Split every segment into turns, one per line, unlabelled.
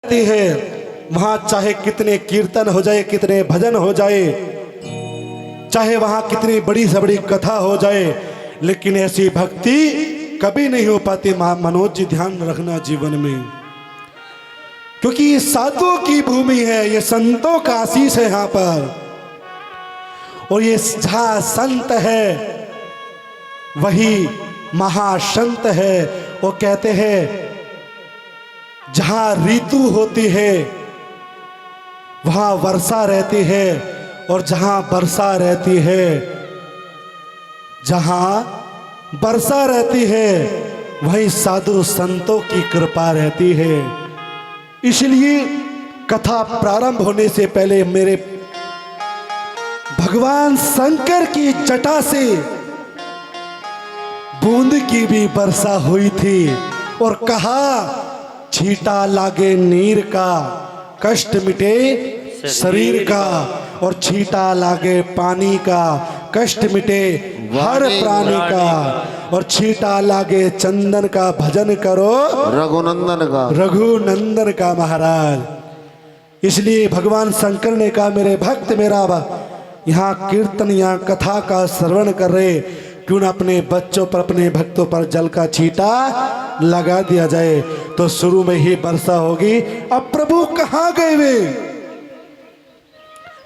है वहां चाहे कितने कीर्तन हो जाए, कितने भजन हो जाए, चाहे वहां कितनी बड़ी से बड़ी कथा हो जाए, लेकिन ऐसी भक्ति कभी नहीं हो पाती। मनोज जी ध्यान रखना जीवन में, क्योंकि ये साधुओं की भूमि है, ये संतों का आशीष है यहां पर। और ये जहां संत है वही महासंत है। वो कहते हैं जहां ऋतु होती है वहां वर्षा रहती है, और जहां वर्षा रहती है, जहां वर्षा रहती है वहीं साधु संतों की कृपा रहती है। इसलिए कथा प्रारंभ होने से पहले मेरे भगवान शंकर की जटा से बूंद की भी वर्षा हुई थी और कहा छींटा लागे नीर का, कष्ट मिटे शरीर का, और छींटा लागे पानी का, कष्ट मिटे हर प्राणी का, और छींटा लागे चंदन का, भजन करो
रघुनंदन का,
रघुनंदन का महाराज। इसलिए भगवान शंकर ने कहा मेरे भक्त मेरा यहाँ कीर्तन यहाँ कथा का श्रवण कर रहे, क्यों ना अपने बच्चों पर अपने भक्तों पर जल का छींटा लगा दिया जाए, तो शुरू में ही वर्षा होगी। अब प्रभु कहाँ गए वे,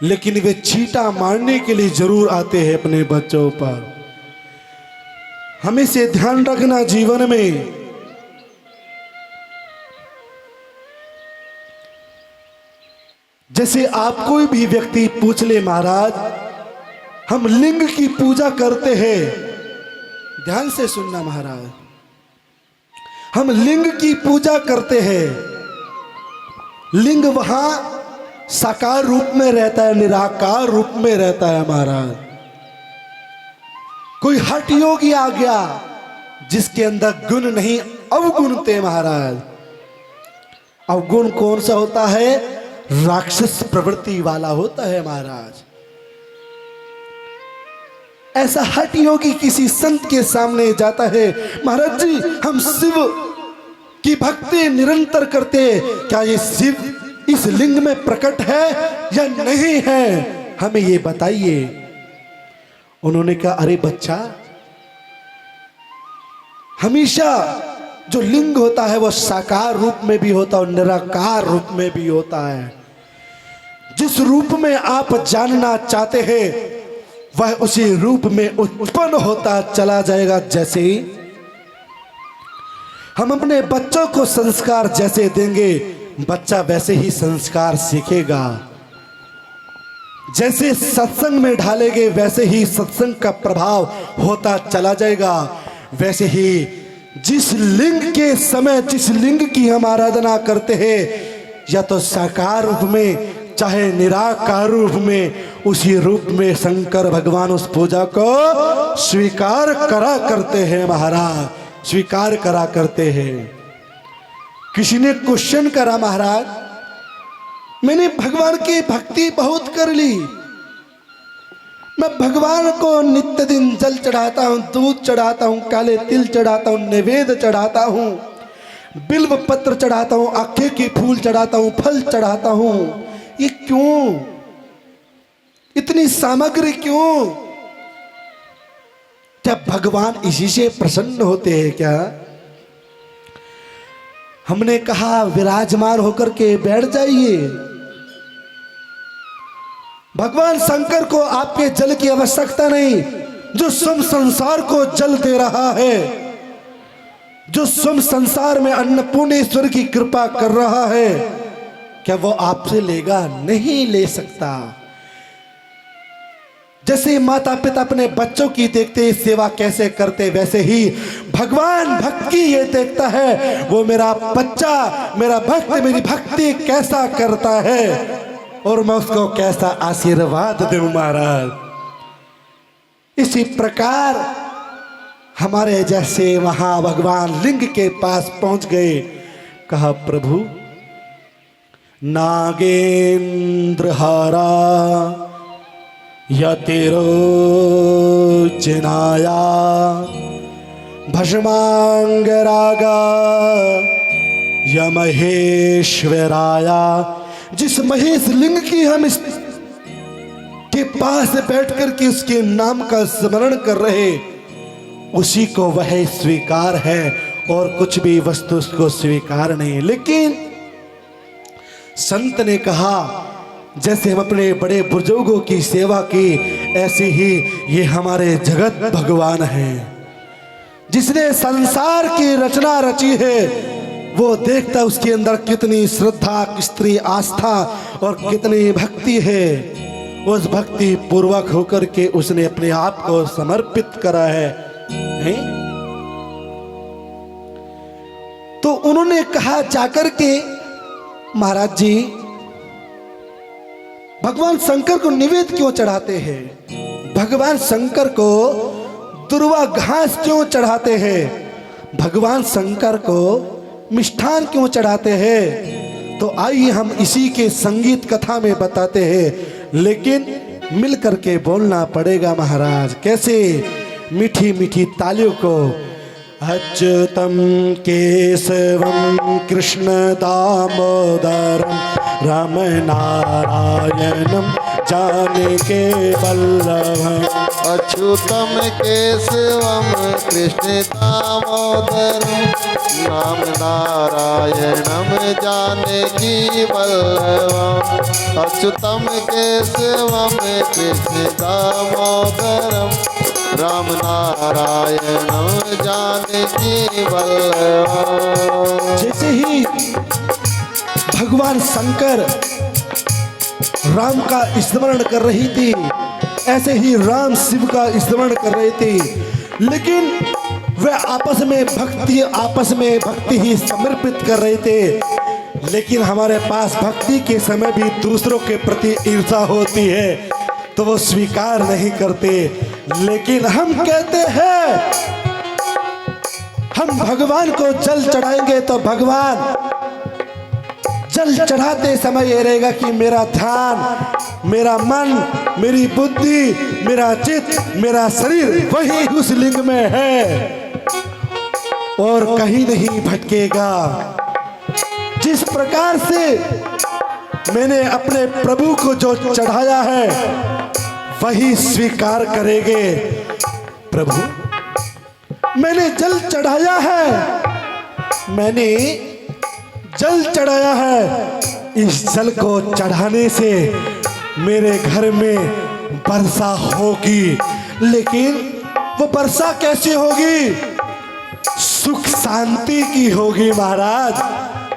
लेकिन वे छींटा मारने के लिए जरूर आते हैं अपने बच्चों पर। हमें से ध्यान रखना जीवन में। जैसे आप कोई भी व्यक्ति पूछ ले महाराज हम लिंग की पूजा करते हैं, ध्यान से सुनना महाराज, हम लिंग की पूजा करते हैं, लिंग वहां साकार रूप में रहता है, निराकार रूप में रहता है महाराज। कोई हठ योगी आ गया जिसके अंदर गुण नहीं अवगुण थे महाराज। अवगुण कौन सा होता है? राक्षस प्रवृत्ति वाला होता है महाराज। ऐसा हठ योगी किसी संत के सामने जाता है, महाराज जी हम शिव की भक्ति निरंतर करते हैं, क्या ये शिव इस लिंग में प्रकट है या नहीं है, हमें ये बताइए। उन्होंने कहा अरे बच्चा, हमेशा जो लिंग होता है वो साकार रूप में भी होता है और निराकार रूप में भी होता है। जिस रूप में आप जानना चाहते हैं वह उसी रूप में उत्पन्न होता चला जाएगा। जैसे हम अपने बच्चों को संस्कार जैसे देंगे बच्चा वैसे ही संस्कार सीखेगा। जैसे सत्संग में ढालेंगे वैसे ही सत्संग का प्रभाव होता चला जाएगा। वैसे ही जिस लिंग के समय जिस लिंग की हम आराधना करते हैं, या तो साकार रूप में चाहे निराकार रूप में, उसी रूप में शंकर भगवान उस पूजा को स्वीकार करा करते हैं महाराज, स्वीकार करा करते हैं। किसी ने क्वेश्चन करा महाराज मैंने भगवान की भक्ति बहुत कर ली, मैं भगवान को नित्य दिन जल चढ़ाता हूँ, दूध चढ़ाता हूँ, काले तिल चढ़ाता हूँ, नैवेद्य चढ़ाता हूँ, बिल्व पत्र चढ़ाता हूँ, आखे के फूल चढ़ाता हूँ, फल चढ़ाता हूँ, ये क्यों? इतनी सामग्री क्यों? क्या भगवान इसी से प्रसन्न होते हैं क्या? हमने कहा विराजमान होकर के बैठ जाइए। भगवान शंकर को आपके जल की आवश्यकता नहीं। जो स्वयं संसार को जल दे रहा है, जो स्वयं संसार में अन्नपूर्णेश्वर की कृपा कर रहा है, क्या वो आपसे लेगा? नहीं ले सकता। जैसे माता पिता अपने बच्चों की देखते सेवा कैसे करते, वैसे ही भगवान भक्त की ये देखता है वो मेरा बच्चा, मेरा भक्त मेरी भक्ति कैसा करता है और मैं उसको कैसा आशीर्वाद दूं महाराज। इसी प्रकार हमारे जैसे वहां भगवान लिंग के पास पहुंच गए। कहा प्रभु नागेंद्र हारा यतिरोचनाया भस्मांग रागा या महेश्वराया, जिस महेश लिंग की हम इस के पास बैठ कर के उसके नाम का स्मरण कर रहे, उसी को वह स्वीकार है और कुछ भी वस्तु उसको स्वीकार नहीं। लेकिन संत ने कहा जैसे हम अपने बड़े बुजुर्गों की सेवा की, ऐसे ही ये हमारे जगत भगवान हैं, जिसने संसार की रचना रची है। वो देखता उसके अंदर कितनी श्रद्धा, कितनी आस्था और कितनी भक्ति है। उस भक्ति पूर्वक होकर के उसने अपने आप को समर्पित करा है, हैं? तो उन्होंने कहा जाकर के, महाराज जी भगवान शंकर को निवेद क्यों चढ़ाते हैं? भगवान शंकर को दुर्वा घास क्यों चढ़ाते हैं? भगवान शंकर को मिष्ठान क्यों चढ़ाते हैं? तो आइए हम इसी के संगीत कथा में बताते हैं, लेकिन मिल करके बोलना पड़ेगा महाराज। कैसे? मीठी मीठी तालियों को। अच्युतम केशवम कृष्ण दामोदरम राम नारायणम जानकी वल्लभम।
अच्युतम केशवम कृष्ण दामोदरम राम नारायणम जानकी वल्लभम। अच्युतम केशवम कृष्ण दामोदरम राम नारायणम जानकी वल्लभम।
जैसे ही भगवान शंकर राम का स्मरण कर रही थी, ऐसे ही राम शिव का स्मरण कर रहे थे, लेकिन वे आपस में भक्ति ही समर्पित कर रहे थे। लेकिन हमारे पास भक्ति के समय भी दूसरों के प्रति ईर्ष्या होती है, तो वो स्वीकार नहीं करते। लेकिन हम कहते हैं हम भगवान को जल चढ़ाएंगे, तो भगवान जल चढ़ाते समय ये रहेगा कि मेरा ध्यान, मेरा मन, मेरी बुद्धि, मेरा चित्त, मेरा शरीर वही उस लिंग में है और कहीं नहीं भटकेगा। जिस प्रकार से मैंने अपने प्रभु को जो चढ़ाया है वही स्वीकार करेंगे। प्रभु मैंने जल चढ़ाया है, मैंने जल चढ़ाया है, इस जल को चढ़ाने से मेरे घर में वर्षा होगी। लेकिन वो वर्षा कैसे होगी? सुख शांति की होगी महाराज,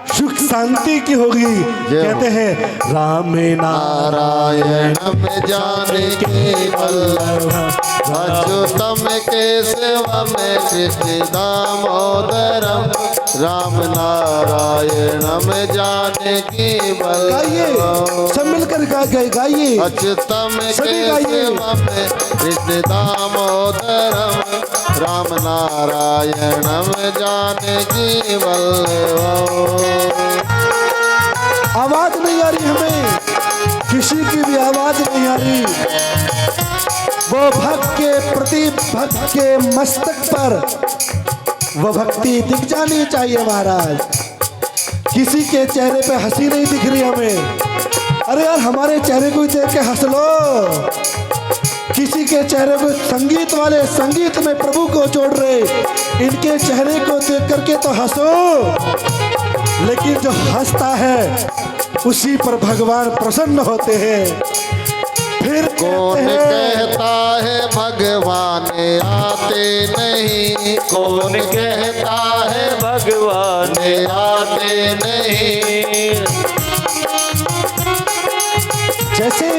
सुख शांति की होगी। कहते हैं राम
नारायणम जानकी वल्लभम। अच्युतम केशवम कृष्ण दामोदरम राम नारायणम जानकी वल्लभम।
सब मिलकर गाइए।
अच्युतम केशवम कृष्ण दामोदरम राम नारायणम जानकी वल्लभम।
आवाज नहीं आ रही हमें, किसी की भी आवाज नहीं आ रही। वो भक्त के प्रति भक्त के मस्तक पर वो भक्ति दिख जानी चाहिए महाराज। किसी के चेहरे पे हंसी नहीं दिख रही हमें। अरे यार हमारे चेहरे को देख के हंस लो। किसी के चेहरे को संगीत वाले संगीत में प्रभु को जोड़ रहे, इनके चेहरे को देख करके तो हंसो। लेकिन जो हंसता है उसी पर भगवान प्रसन्न होते हैं। फिर
कौन कहता है भगवान आते नहीं? कौन कहता है भगवान आते नहीं?
जैसे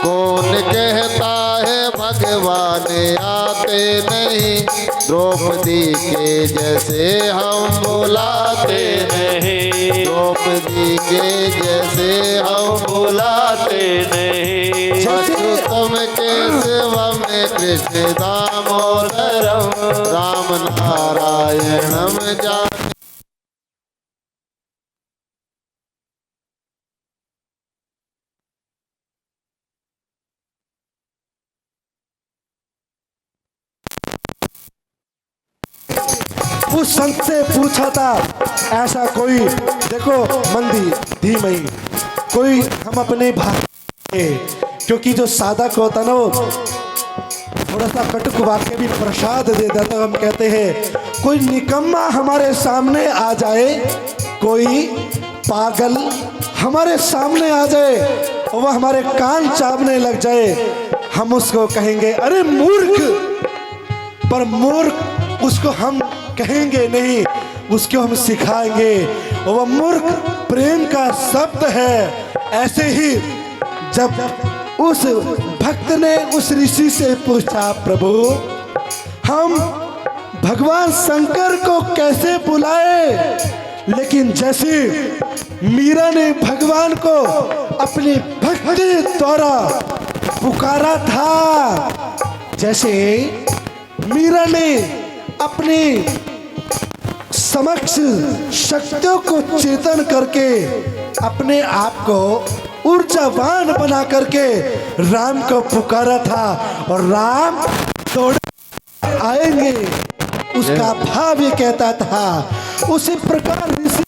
कौन कहता है भगवान आते नहीं? द्रौपदी के जैसे हम बुलाते नहीं। द्रौपदी के जैसे हम बुलाते नहीं। अच्युतम केशवम कृष्ण दामोदरम राम नारायणम जानकी।
उस संत से पूछा था, ऐसा कोई देखो मंदी धीमई कोई हम अपने भाई, क्योंकि जो साधक होता ना वो थोड़ा सा कटुक वाक्य भी प्रसाद दे देता। हम कहते हैं कोई निकम्मा हमारे सामने आ जाए, कोई पागल हमारे सामने आ जाए और वह हमारे कान चावने लग जाए, हम उसको कहेंगे अरे मूर्ख, पर मूर्ख उसको हम कहेंगे नहीं, उसको हम सिखाएंगे और वह मूर्ख प्रेम का शब्द है। ऐसे ही जब उस भक्त ने उस ऋषि से पूछा, प्रभु हम भगवान शंकर को कैसे बुलाए, लेकिन जैसे मीरा ने भगवान को अपनी भक्ति द्वारा पुकारा था, जैसे मीरा ने अपनी समक्ष शक्तियों को चेतन करके अपने आप को ऊर्जावान बना करके राम को पुकारा था और राम दौड़ आएंगे, उसका भाव ये कहता था। उसी प्रकार ऋषि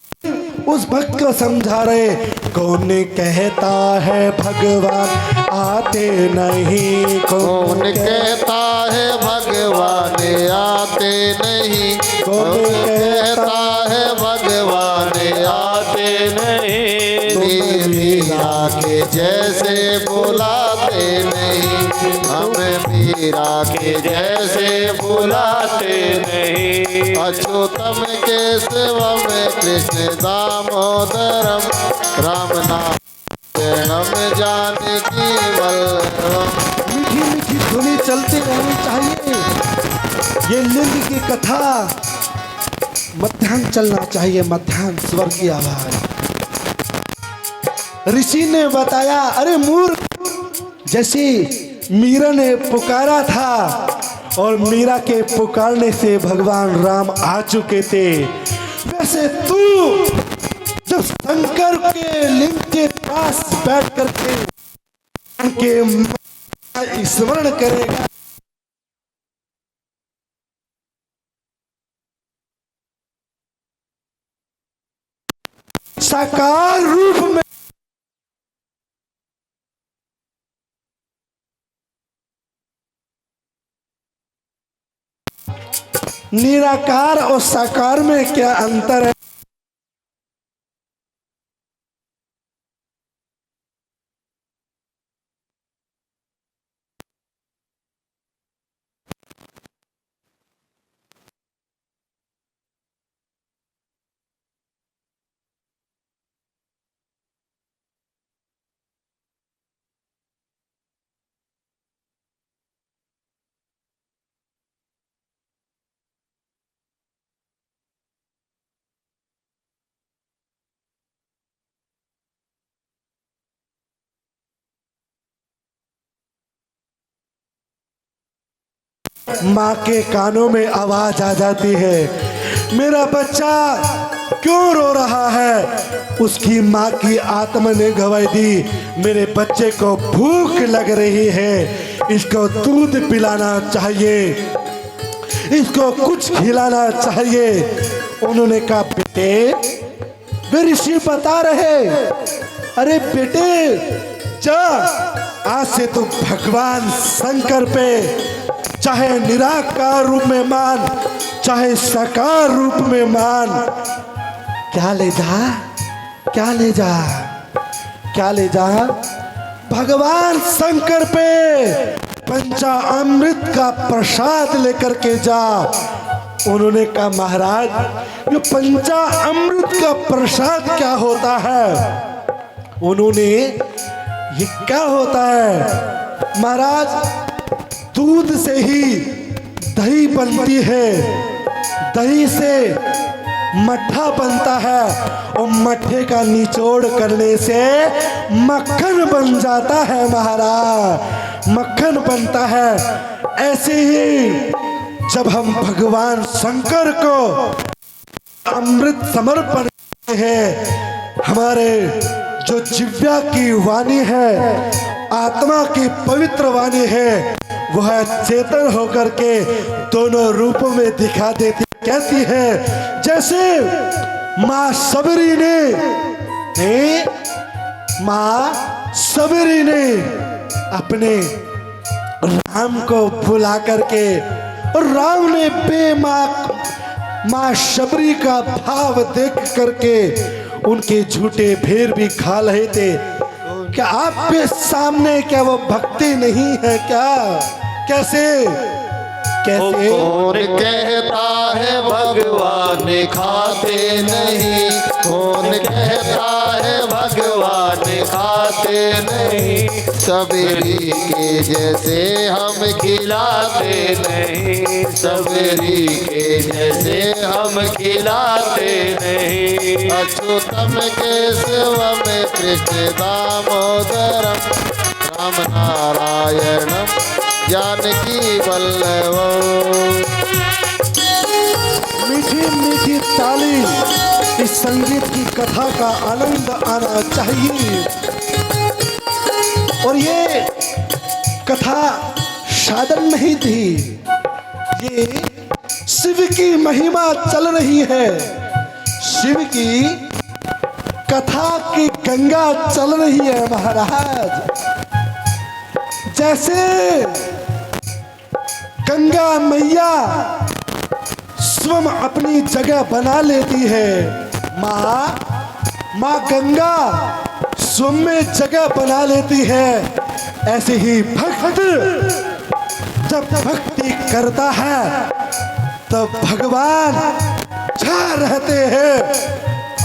उस भक्त को समझा रहे, कौन कहता है भगवान आते नहीं,
कौन कहता है भगवान आते नहीं, कौन कहता है भगवान आते नहीं, मीरा के जैसे बुलाते नहीं, हम मीरा के जैसे बुलाते नहीं, अच्युतम केशवम कृष्ण दामोदरम, राम नाम हम जानकी वल्लभम।
मीठी मीठी धुनी चलती रहनी चाहिए। ये लिंग की कथा मध्याह्न चलना चाहिए, मध्याह्न स्वर की आवाज। ऋषि ने बताया, अरे मूर्ख, जैसे मीरा ने पुकारा था और मीरा के पुकारने से भगवान राम आ चुके थे, वैसे तू जब शंकर के लिंग के पास बैठ करके उनके स्मरण करेगा, साकार रूप में निराकार और साकार में क्या अंतर है। माँ के कानों में आवाज आ जाती है, मेरा बच्चा क्यों रो रहा है। उसकी माँ की आत्मा ने गवाही दी, मेरे बच्चे को भूख लग रही है, इसको दूध पिलाना चाहिए, इसको कुछ खिलाना चाहिए। उन्होंने कहा, बेटे, वे ऋषि बता रहे, अरे बेटे जा, आज से तू भगवान शंकर पे चाहे निराकार रूप में मान, चाहे साकार रूप में मान, क्या ले जा, क्या ले जा, क्या ले जा, भगवान शंकर पे पंचामृत का प्रसाद लेकर के जा। उन्होंने कहा, महाराज, ये पंचामृत का प्रसाद क्या होता है। उन्होंने, ये क्या होता है महाराज, दूध से ही दही बनती है, दही से मट्ठा बनता है और मट्ठे का निचोड़ करने से मक्खन बन जाता है महाराज, मक्खन बनता है। ऐसे ही जब हम भगवान शंकर को अमृत समर्पण करते हैं, हमारे जो जिह्वा की वाणी है, आत्मा की पवित्र वाणी है, वह चेतन होकर के दोनों रूपों में दिखा देती कहती है जैसे माँ सबरी ने माँ सबरी ने अपने राम को बुला करके, और राम ने माँ शबरी का भाव देख करके उनके झूठे भेर भी खा रहे थे। क्या आपके सामने क्या वो भक्ति नहीं है क्या? कैसे कैसे?
कौन कहता है भगवान खाते नहीं, कौन कहता है भगवान खाते नहीं, सबरी के जैसे हम खिलाते नहीं, सबरी के जैसे हम खिलाते नहीं। अच्युतम केशवम कृष्ण दामोदरम राम नारायणम जानकी वल्लभम।
मीठी मीठी ताली, इस संगीत की कथा का आनंद आना चाहिए। और ये कथा साधन नहीं थी, ये शिव की महिमा चल रही है, शिव की कथा की गंगा चल रही है महाराज। जैसे गंगा मैया स्वयं अपनी जगह बना लेती है, माँ गंगा स्वयं में जगह बना लेती है, ऐसे ही भक्त जब भक्ति करता है तब भगवान छा रहते हैं,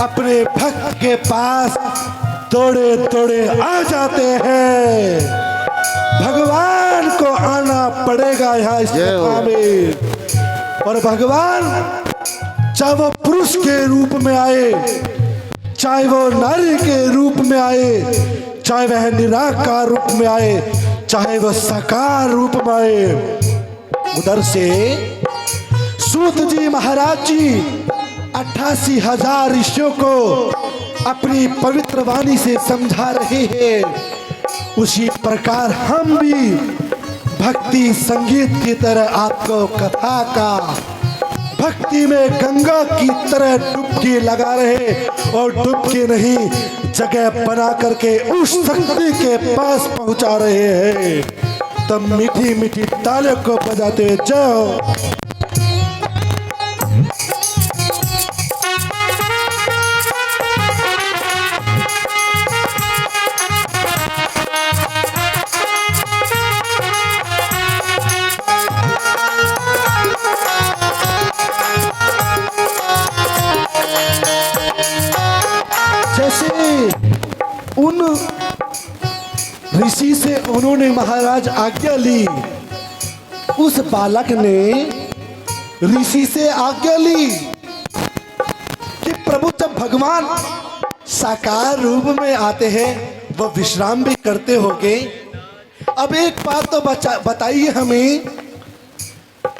अपने भक्त के पास दौड़े दौड़े आ जाते हैं। भगवान को आना पड़ेगा यहाँ इस कथा में। और भगवान चाहे वो पुरुष के रूप में आए, चाहे वो नारी के रूप में आए, चाहे वह निराकार रूप में आए, चाहे वो साकार रूप में आए, उधर से सूत जी महाराज जी 88,000 ऋषियों को अपनी पवित्र वाणी से समझा रहे हैं। उसी प्रकार हम भी भक्ति संगीत की तरह आपको कथा का भक्ति में गंगा की तरह डुबकी लगा रहे, और डुबकी नहीं जगह बना करके उस शक्ति के पास पहुंचा रहे हैं। तब मीठी मीठी तालियों को बजाते हुए जाओ। उन ऋषि से उन्होंने महाराज आज्ञा ली, उस बालक ने ऋषि से आज्ञा ली कि प्रभु जब भगवान साकार रूप में आते हैं वह विश्राम भी करते होंगे। अब एक बात तो बताइए हमें,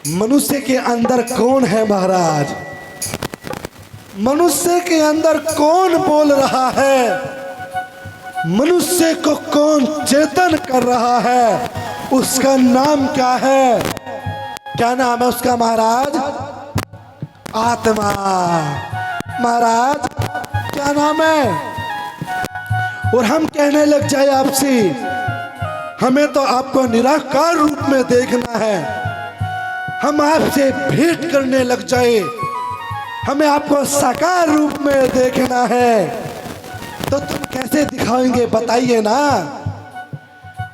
मनुष्य के अंदर कौन है महाराज? मनुष्य के अंदर कौन बोल रहा है? मनुष्य को कौन चेतन कर रहा है? उसका नाम क्या है? क्या नाम है उसका महाराज? आत्मा। महाराज क्या नाम है? और हम कहने लग जाए आपसे, हमें तो आपको निराकार रूप में देखना है, हम आपसे भेंट करने लग जाए, हमें आपको साकार रूप में देखना है, तो तुम कैसे दिखाएंगे बताइए ना।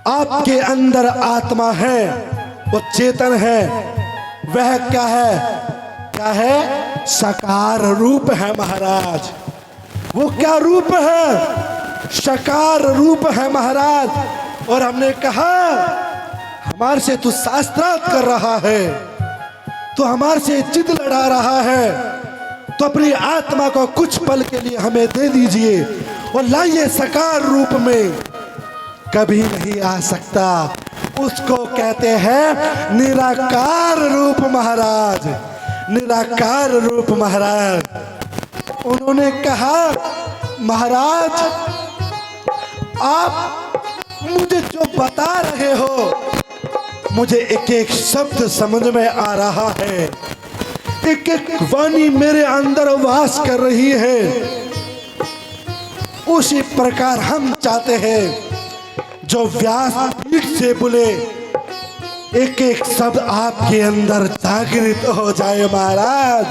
आपके अंदर आत्मा है, वो चेतन है, वह क्या है? क्या है? साकार रूप है महाराज। वो क्या रूप है? साकार रूप है महाराज। और हमने कहा हमारे से तू शास्त्रार्थ कर रहा है, तो हमारे से जिद लड़ा रहा है, तो अपनी आत्मा को कुछ पल के लिए हमें दे दीजिए और लाइए साकार रूप में। कभी नहीं आ सकता, उसको कहते हैं निराकार रूप महाराज, निराकार रूप महाराज। उन्होंने कहा महाराज आप मुझे जो बता रहे हो मुझे एक एक शब्द समझ में आ रहा है, एक एक वाणी मेरे अंदर वास कर रही है, उसी प्रकार हम चाहते हैं जो व्यास पीठ से बोले एक एक शब्द आपके अंदर जागृत हो जाए। महाराज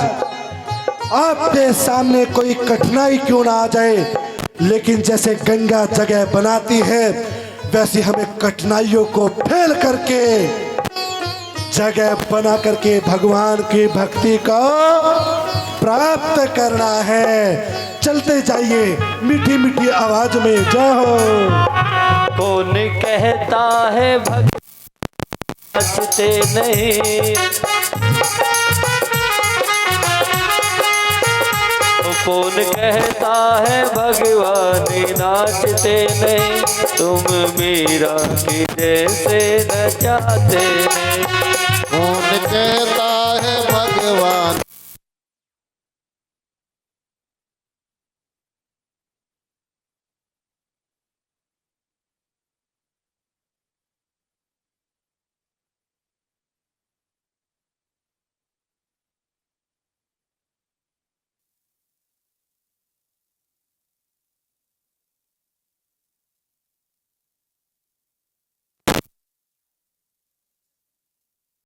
आपके सामने कोई कठिनाई क्यों ना आ जाए, लेकिन जैसे गंगा जगह बनाती है वैसे हमें कठिनाइयों को फेल करके जगह बना करके भगवान की भक्ति को प्राप्त करना है। चलते जाइए मीठी मीठी आवाज में जय हो।
कौन कहता है भगवान नाचते नहीं, कौन कहता है भगवान नाचते नहीं, तुम मीरा की जैसे नचाते नहीं।
कौन कहता है भगवान